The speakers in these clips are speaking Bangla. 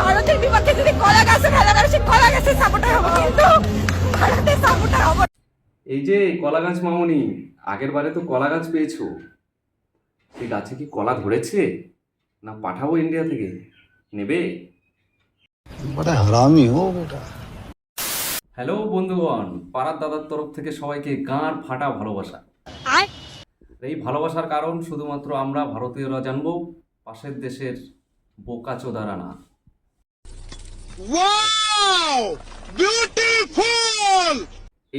ভারতের বিপক্ষে যদি কলা গাছে খেলা করে সে কলা গাছের সাপোর্টার হবো, কিন্তু ভারতের সাপোর্টার হবো। এই যে কলা গাছ মামুনি, আগের বারে তো কলা গাছ পেয়েছো, এই গাছে কি কলা ধরেছে না পাঠাবো ইন্ডিয়া থেকে, নেবে? बड़ा हरामी हो बेटा। হ্যালো বন্ধুগণ, পাড়ার দাদার তরফ থেকে সবাইকে গাঁর ফাটা ভালোবাসা। এই ভালোবাসার কারণ শুধুমাত্র আমরা ভারতীয়রা জানবো, পাশের দেশের বোকাচোদারা না।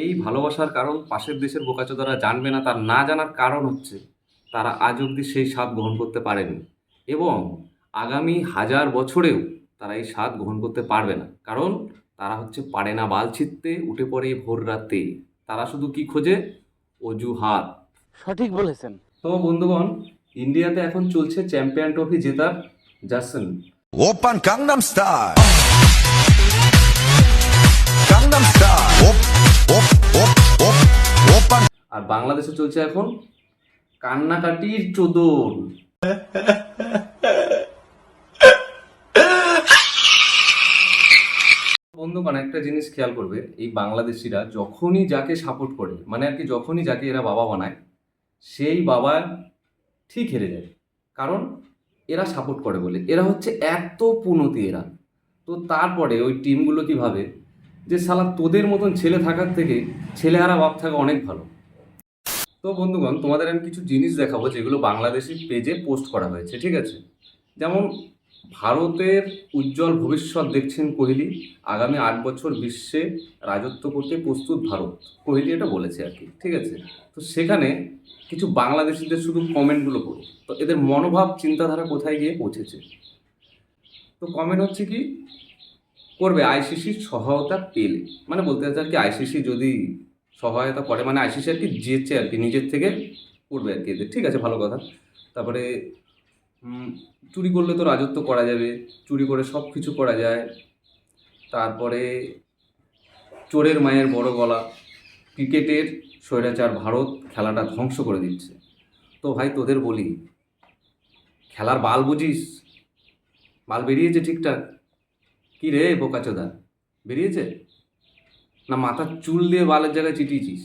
এই ভালোবাসার কারণ পাশের দেশের বোকাচোদারা জানবে না, তার না জানার কারণ হচ্ছে তারা আজ অবধি সেই স্বাদ গ্রহণ করতে পারেনি, এবং আগামী 1000 বছরেও তারা এই স্বাদ গ্রহণ করতে পারবে না। কারণ তারা হচ্ছে পারে না বাল ছিঁড়তে, উঠে পড়ে ভোর রাতে। তারা শুধু কি খোঁজে? অজুহাত। সঠিক বলেছেন। তো বন্ধুগণ, ইন্ডিয়াতে এখন চলছে চ্যাম্পিয়ন ট্রফি জেতার জশ্ন। Open gangnam style gangnam style op op op op open আর বাংলাদেশে চলছে এখন কান্নাকাটির চোদন। বন্ধুগণ, একটা জিনিস খেয়াল করবে, এই বাংলাদেশিরা যখনই যাকে সাপোর্ট করে, মানে আর কি যখনই যাকে এরা বাবা বানায়, সেই বাবা ঠিক হেরে যায়। কারণ এরা সাপোর্ট করে বলে, এরা হচ্ছে এত পুনতি এরা। তো তারপরে ওই টিমগুলো কি ভাবে যে শালা তোদের মতন ছেলে থাকার থেকে ছেলেহারা বাপ থাকা অনেক ভালো। তো বন্ধুগণ, তোমাদের আমি কিছু জিনিস দেখাবো যেগুলো বাংলাদেশি পেজে পোস্ট করা হয়েছে, ঠিক আছে? যেমন ভারতের উজ্জ্বল ভবিষ্যৎ দেখছেন কোহলি, আগামী 8 বছর বিশ্বে রাজত্ব করতে প্রস্তুত ভারত, কোহলি এটা বলেছে আর কি, ঠিক আছে? তো সেখানে কিছু বাংলাদেশিদের শুধু কমেন্টগুলো পড়ো, তো এদের মনোভাব চিন্তাধারা কোথায় গিয়ে পৌঁছেছে। তো কমেন্ট হচ্ছে কি করবে আইসিসির সহায়তা পেলে, মানে বলতে চাচ্ছে আর কি আইসিসি যদি সহায়তা করে, মানে আইসিসি আর কি যেচে আর কি নিজের থেকে করবে আর কি এদের, ঠিক আছে, ভালো কথা। তারপরে চুরি করলে তো রাজত্ব করা যাবে, চুরি করে সব কিছু করা যায়। তারপরে চোরের মায়ের বড় গলা, ক্রিকেটের স্বৈরাচার ভারত খেলাটা ধ্বংস করে দিচ্ছে। তো ভাই তোদের বলি, খেলার বাল বুঝিস? বাল বেরিয়েছে ঠিকঠাক? কি রে বোকাচোদা, বেরিয়েছে না মাথার চুল দিয়ে বালের জায়গায় চিটিয়েছিস?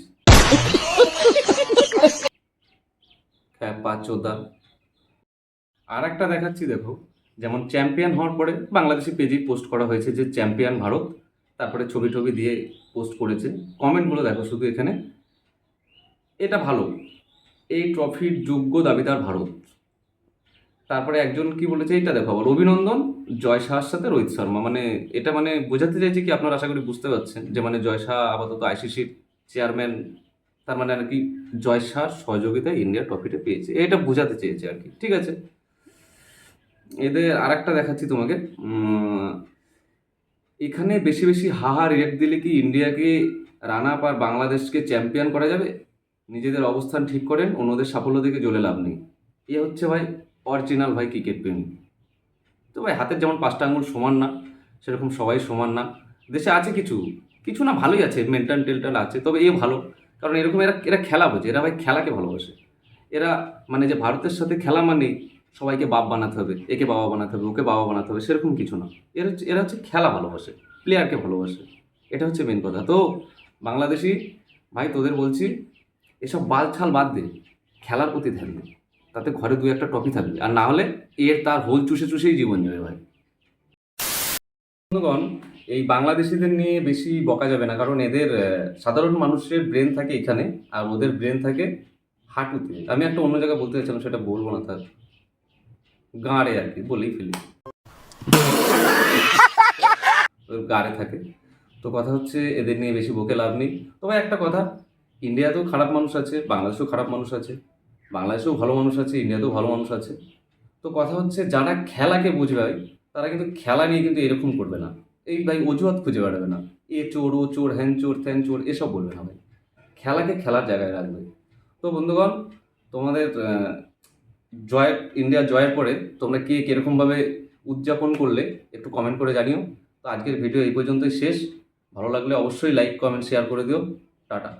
চোদা। আর একটা দেখাচ্ছি, দেখো, যেমন চ্যাম্পিয়ন হওয়ার পরে বাংলাদেশি পেজেই পোস্ট করা হয়েছে যে চ্যাম্পিয়ন ভারত, তারপরে ছবি টবি দিয়ে পোস্ট করেছে। কমেন্টগুলো দেখো শুধু এখানে, এটা ভালো, এই ট্রফির যোগ্য দাবিদার ভারত। তারপরে একজন কি বলেছে এইটা দেখো আবার, অভিনন্দন জয় শাহর সাথে রোহিত শর্মা। মানে এটা মানে বোঝাতে চাইছে কি, আপনারা আশা করি বুঝতে পারছেন যে মানে জয় শাহ আপাতত আইসিসির চেয়ারম্যান, তার মানে আর কি জয় শাহর সহযোগিতায় ইন্ডিয়া ট্রফিটা পেয়েছে, এটা বোঝাতে চেয়েছে আর কি, ঠিক আছে? এদের আর একটা দেখাচ্ছি তোমাকে, এখানে বেশি বেশি হাহা রেট দিলে কি ইন্ডিয়াকে রান আপ আর বাংলাদেশকে চ্যাম্পিয়ন করা যাবে? নিজেদের অবস্থান ঠিক করেন, অন্যদের সাফল্য দেখে জ্বলে লাভ নেই। এ হচ্ছে ভাই অরিজিনাল ভাই ক্রিকেট প্রেমী। তো ভাই হাতের যেমন 5টা আঙুল সমান না, সেরকম সবাই সমান না। দেশে আছে কিছু কিছু না ভালোই আছে, মেন্টাল টেলটাল আছে, তবে এ ভালো, কারণ এরকম এরা এরা খেলা বোঝে, এরা ভাই খেলাকে ভালোবাসে। এরা মানে যে ভারতের সাথে খেলা মানে সবাইকে বাপ বানাতে হবে, একে বাবা বানাতে হবে, ওকে বাবা বানাতে হবে, সেরকম কিছু না। এরা হচ্ছে খেলা ভালোবাসে, প্লেয়ারকে ভালোবাসে, এটা হচ্ছে মেন কথা। তো বাংলাদেশি ভাই তোদের বলছি, এসব বাল ছাল বাদ দে, খেলার প্রতি ধ্যান দে, তাতে ঘরে 2-1টা ট্রফি থাকবে, আর না হলে তার হোল চুষে চুষেই জীবন যাবে ভাই। বন্ধুগণ, এই বাংলাদেশিদের নিয়ে বেশি বকা যাবে না, কারণ এদের সাধারণ মানুষের ব্রেন থাকে এখানে, আর ওদের ব্রেন থাকে হাঁটুতে। আমি একটা অন্য জায়গায় বলতে চাইছিলাম, সেটা বলবো না, থাক গাঁড়ে আর কি বলেই ফেলি, গাঁড়ে থাকে। তো কথা হচ্ছে এদের নিয়ে বেশি বকে লাভ নেই। তবে একটা কথা, ইন্ডিয়াতেও খারাপ মানুষ আছে, বাংলাদেশেও খারাপ মানুষ আছে, বাংলাদেশেও ভালো মানুষ আছে, ইন্ডিয়াতেও ভালো মানুষ আছে। তো কথা হচ্ছে যারা খেলাকে বুঝবে তারা কিন্তু খেলা নিয়ে কিন্তু এরকম করবে না, এই ভাই অজুহাত খুঁজে বেড়াবে না, এ চোর ও চোর, হ্যান চোর ত্যান চোর, এসব বলবে না ভাই, খেলাকে খেলার জায়গায় রাখবে। তো বন্ধুগণ, তোমাদের ইন্ডিয়া জয়ের পরে তোমরা কে কীরকমভাবে উদযাপন করলে একটু কমেন্ট করে জানিও। তো আজকের ভিডিও এই পর্যন্তই শেষ। ভালো লাগলে অবশ্যই লাইক কমেন্ট শেয়ার করে দিও। টাটা।